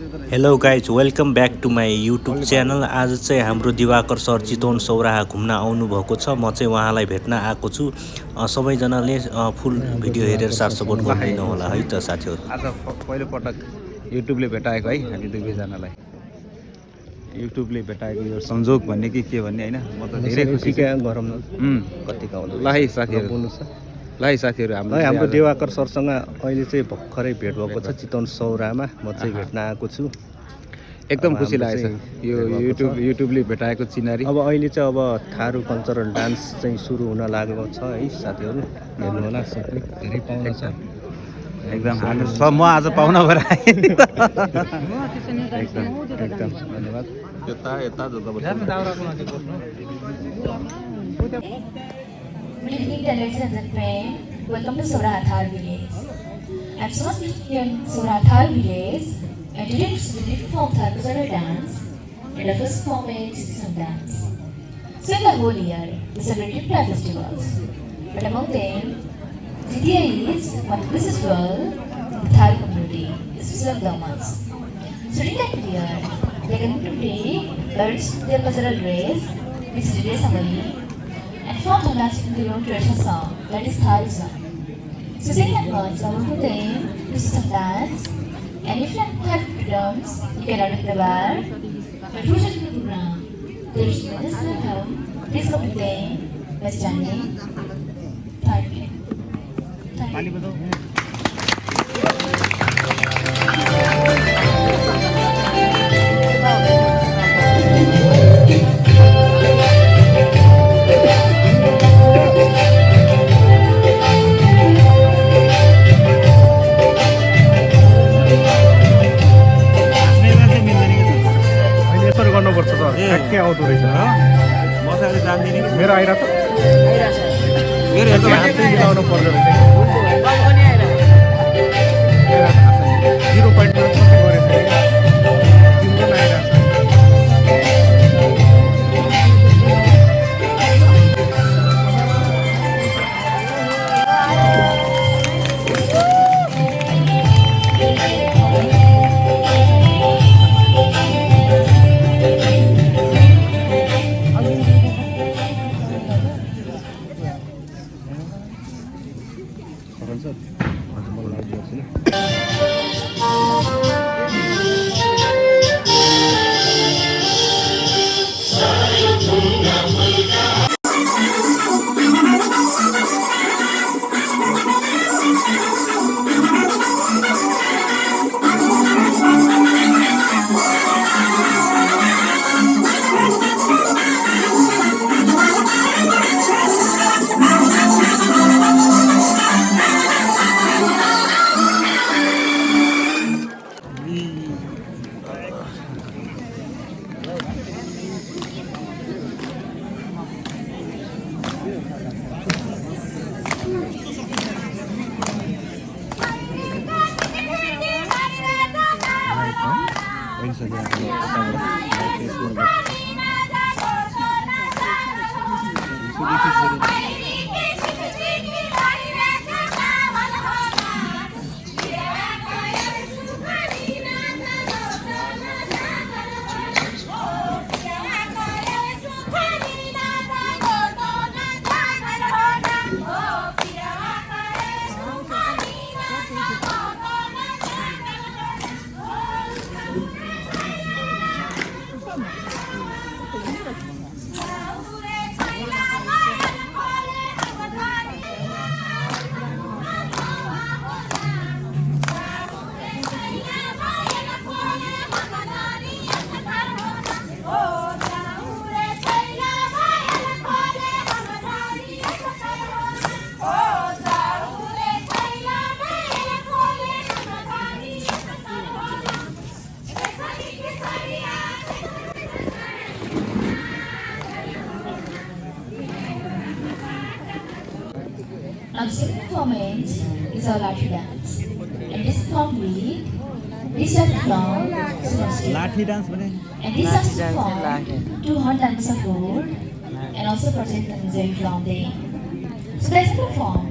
Hello guys, welcome back to my YouTube channel. आज चाहिँ हाम्रो दिवाकर सर चितवन सौराहा घुम्न आउनुभएको छ। म चाहिँ उहाँलाई भेट्न आएको छु। सबैजनाले फुल भिडियो हेरेर साथ सपोर्ट गरिदिनु होला है त साथीहरू। आज पहिलो पटक युट्युबले भेटाएको है हामी दुवैजनालाई। युट्युबले भेटाएको यो संजोग भन्ने कि के भन्ने होइन, म त धेरै खुसी गरौँ कतिका आउँछ ल है साथीहरू, ल है साथीहरू। हाम्रो दिवाकर सरसँग अहिले चाहिँ भर्खरै भेट भएको छ चितवन सौराहामा। म चाहिँ भेट्न आएको छु। एकदम खुसी लागेछ यो युट्युबले भेटाएको चिनारी। अब अहिले चाहिँ अब थारू कल्चरल डान्स चाहिँ सुरु हुन लागेको छ है साथीहरू। हेर्नु होला, सबै धेरै पाउन छ। एकदम म आज पाहुना भएर आएँ। एकदम धन्यवाद। Good evening, ladies and gentlemen. Welcome to Soraha Thar Village. I'm so much here in Soraha Thar Village, and today we perform Thar cultural dance, and the first performance is some dance. So in the whole year, we celebrate different festivals, but among them, Jidya is one of the festival in the Thar community, especially the months. So in that year, they are going to play their cultural dress, which is Jidya Samali, and perform the dance in their own traditional song, that is Thar song. So sing that once, I will put them to some dance, and if you have drums, you can add the bar. But for such a program, there is no welcome. Please come with them by standing. Thank you. Thank you. के आउँदो रहेछ मजाले जान्दिनँ कि मेरो आइरहेको छ। मेरो हात चाहिँ मिलाउनु पर्दो रहेछ। 0.5 कति गरेछ तिम्रो आइरहेको छ। Now the second performance is our Lathi dance. And this performed with this type from लाठी डान्स भने and this has performed to hunt animals of food and also protect the music from them. So let's perform.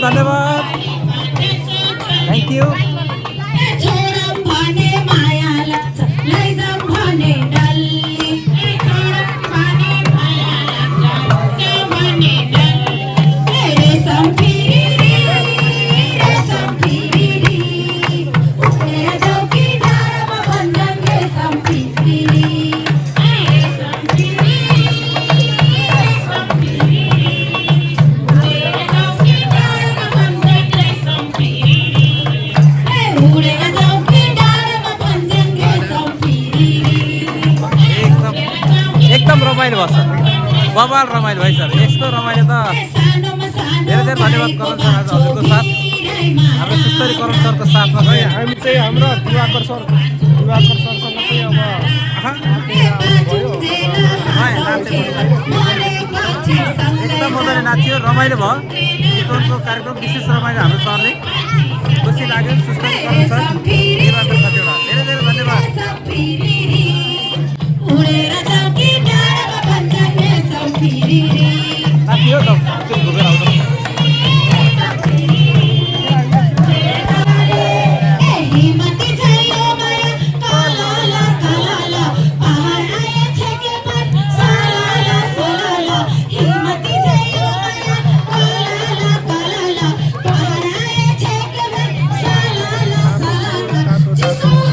धन्यवाद thank you छोडम भने माया लाग्छ लैजाम भने डल्ली छोडम भने माया लाग्छ भने डल्ली रेशम फिरी उडेर जाऊ कि डाँडामा भन्जन रेशम फिरी एकदम रमाइलो भयो सर बवाल रमाइलो भयो सर यस्तो रमाइलो त धेरै धेरै धन्यवाद करण सर आज हजुरको साथ हाम्रो सुस्तरी करण सरको साथमा चाहिँ हामी चाहिँ हाम्रो दिवाकर सरसँग चाहिँ अब एकदम मजाले नाच्यो रमाइलो भयो चितवनको कार्यक्रम विशेष रमाइलो हाम्रो सरले खुसी लाग्यो सुस्तरी करण सर दिवाकर कतिवटा धेरै धेरै धन्यवाद नाच्यो त त्यो घुमेर आउँछ Just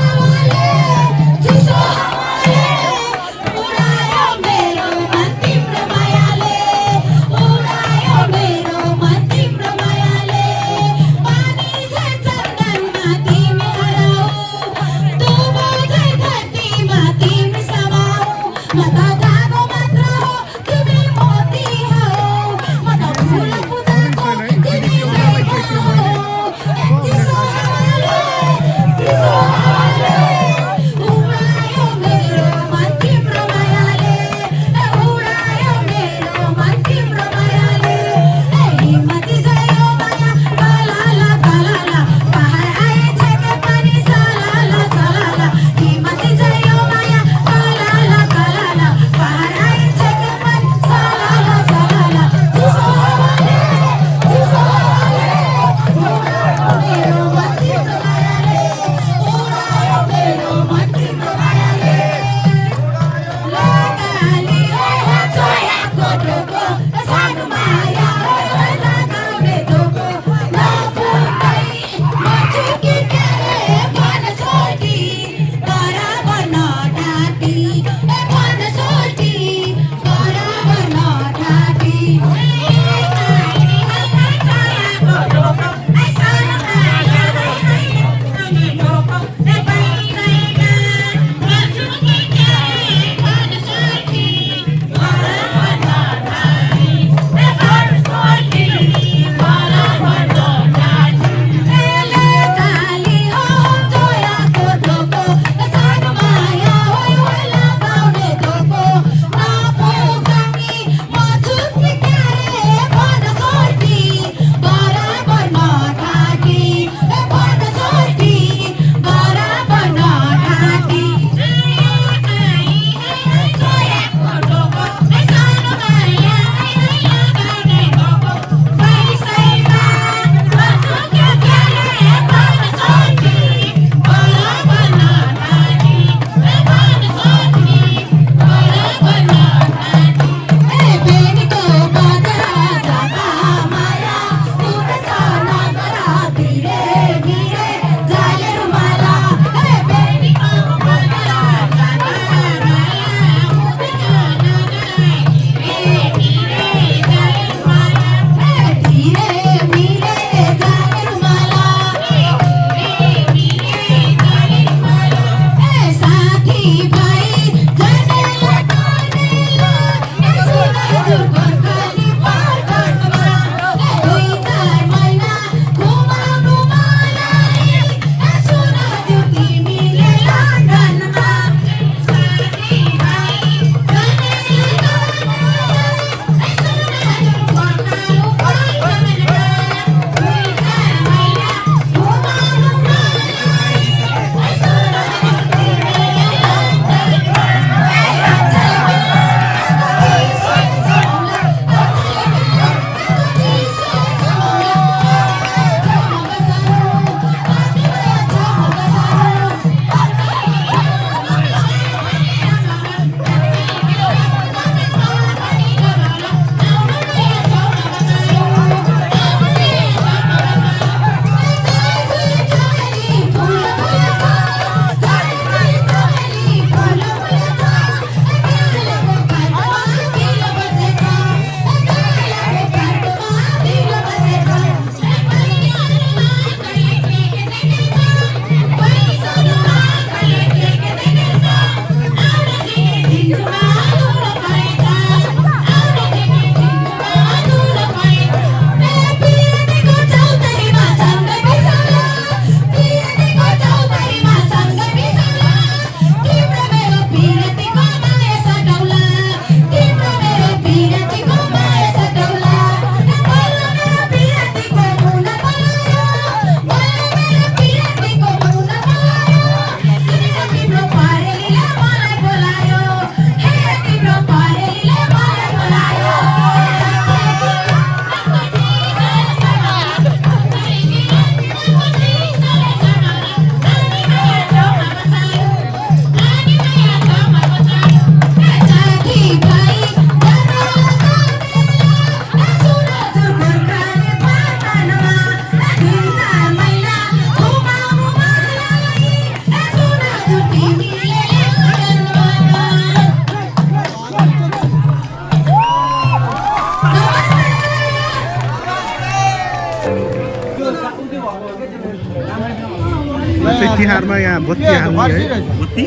तिहारमा यहाँ बत्ती हाल्ने है बत्ती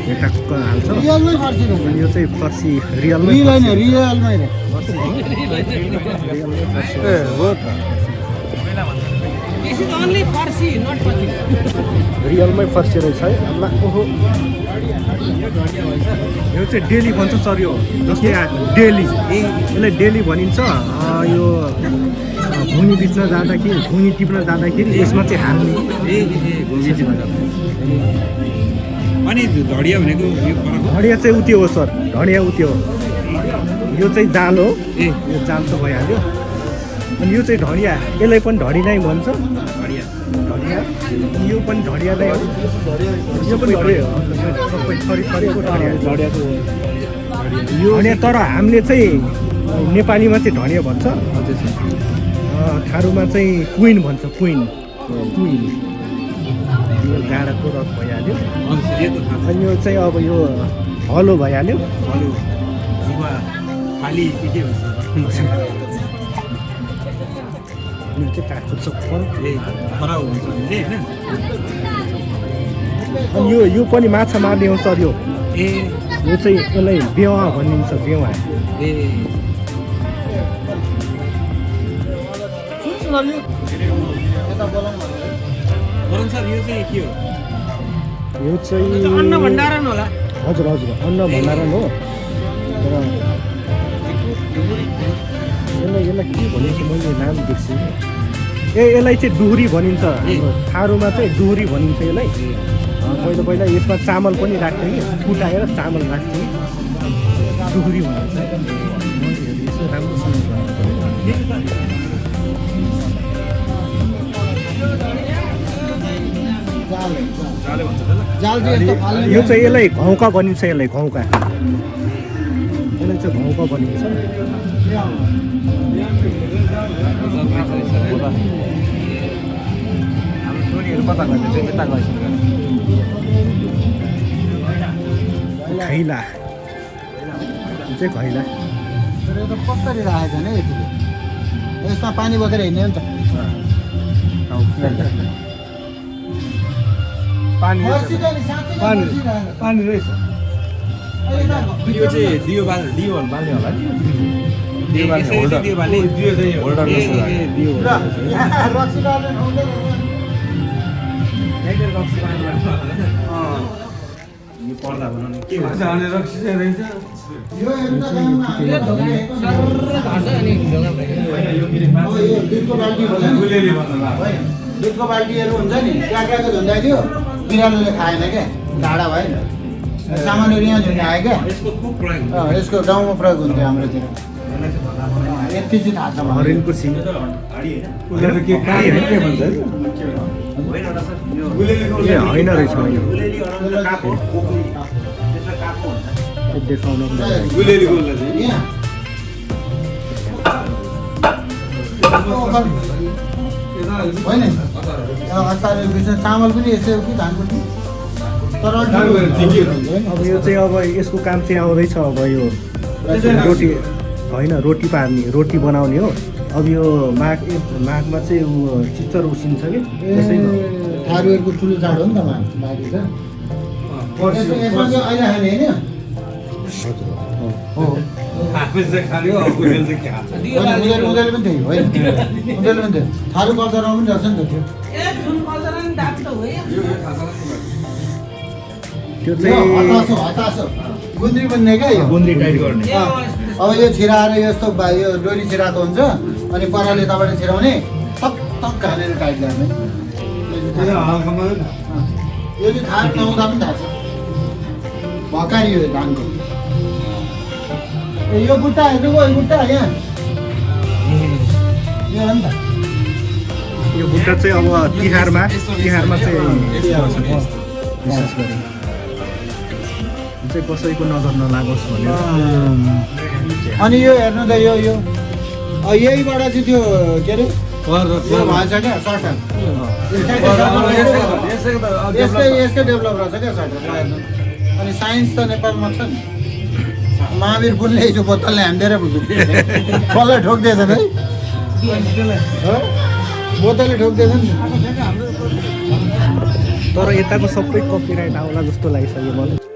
यो टक्क हाल्छ रियलमै फर्सी रहेछ अनि यो चाहिँ फर्सी रियलमै रियल होइन रियलमै रहेछ ए हो त रियलमै फर्सी रहेछ है अल्ला ओहो यो चाहिँ डेली भन्छ सर यो जस्तै डेली यसलाई डेली भनिन्छ यो भुइँ बिचमा जाँदाखेरि भुइँ टिप्न जाँदाखेरि यसमा चाहिँ हाल्ने अनि ढडिया भनेको यो फरक ढडिया चाहिँ उत्यो हो सर ढडिया उत्यो हो यो चाहिँ जाल हो ए यो जाल त भइहाल्यो अनि यो चाहिँ ढडिया यसलाई पनि ढडी नै भन्छ ढडिया ढडिया यो पनि ढडिया नै हो यो पनि ढडिया हो सबै थरी थरीको ढडिया ढडियाको यो ढडिया तर हामीले चाहिँ नेपालीमा चाहिँ ढडिया भन्छ थारूमा चाहिँ क्विन भन्छ क्विन क्विन यो गाडाको रथ भइहाल्यो अनि यो चाहिँ अब यो हलो भइहाल्यो हेलो जुवा खाली के हुन्छ यो चाहिँ काठको चप्पल ए फरक हुन्छ नि हैन अनि यो पनि माछा मार्ने हो सर यो ए यो चाहिँ यसलाई बेवा भनिन्छ बेवा ए वरुण सर यो चाहिँ के हो यो चाहिँ अन्न भण्डारण होला हजुर हजुर अन्न भण्डारण हो तर यसलाई के भनिन्छ मैले नाम बिर्सेँ यसलाई चाहिँ डुहुरी भनिन्छ हाम्रो थारूमा चाहिँ डुहुरी भनिन्छ यसलाई पहिला पहिला यसमा चामल पनि राख्थ्यो कि फुटाएर चामल राख्थ्यो डुहुरी भनिन्छ यसो राम्रोसँग जाले भन्छ त जाल चाहिँ यस्तो फाल्ने यो चाहिँ यसलाई घौका भनिन्छ यसलाई घौका यसलाई चाहिँ घौका भनिन्छ हाम्रो छोरीहरू कता गयो चाहिँ यता गएछ खैला यो चाहिँ खैला तर यो त कसरी राखेको छ नि यतिले यसमा पानी बोकेर हिँड्ने हो नि त पानी फर्सी त नि साँच्चै नै पानी फर्सी राखेको छ। पानी रहेछ अहिले त यो चाहिँ दियो बाल्ने होला नि दियो बाल्ने दियो चाहिँ होल्डर जस्तो लाग्यो दियो ल, रक्सी डाल्ने ठाउँ त यो पर्दा भनौँ न के भन्छ यो एउटा गाउँमा हामीले ढोकाएको अब यो दुधको बाल्टी हुन्छ नि होइन, दुधको बाल्टीहरू हुन्छ नि काँक्राको झुन्डाइदियो बिरालोले खाएन क्या ढाडा भयो सामानहरू यहाँ झुन्डायो क्या यसको खुब प्रयोग हुन्छ यसको गाउँमा प्रयोग हुन्थ्यो हाम्रोतिर यति चाहिँ थाहा छ मलाई। हरिणको सिङ हाडी होइन उनीहरू के काली होइन के भन्छ होइन होला सर यो ए होइन रहेछ यो गुलेली अरङ्ग कापो त्यसमा कापो हुन्छ यो देखाउन पनि यहाँ होइन अचारहरू बिचमा चामल पनि यसै हो कि धान पनि तर अब यो चाहिँ अब यसको काम चाहिँ आउँदैछ अब यो रोटी होइन रोटी पार्ने रोटी बनाउने हो अब यो माघमा चाहिँ चिच्चर उसिन्छ कि त्यसैमा थारूहरूको ठुलो चाड हो नि त बाँकी त यसमा चाहिँ अहिले खाने होइन हो उनीहरूले पनि त्यही होइन उनीहरूले पनि त्यही थारू कल्चरमा पनि रहेछ नि त त्यो त्यो चाहिँ हतासो हतासो गुन्द्री बन्ने क्या यो गुन्द्री टाइप गर्ने अब यो छिराएर यस्तो यो डोरी छिराएको हुन्छ अनि पराले तपाईँले छिराउने टक टक हालेर टाइट गर्ने यो चाहिँ थाहा नहुँदा पनि थाहा छ भकारी हो धानको ए यो बुट्टा हेर्नुभयो यो बुट्टा यहाँ यो हो नि त यो बुट्टा चाहिँ अब तिहारमा चाहिँ विशेष गरी चाहिँ कसैको नजर नलागोस् भनेर अनि यो हेर्नु त यो यहीबाट चाहिँ त्यो के अरे यो भएछ क्या सर्टन यसकै डेभलप रहेछ क्या सर्टन हेर्नु अनि साइन्स त नेपालमा छ नि महावीर पुलले हिजो बोतलले हान्दिएर कसलाई ठोक्दैछ है बोतलले ठोक्दैछ नि तर यताको सबै कपिराइट आउला जस्तो लागिसक्यो मलाई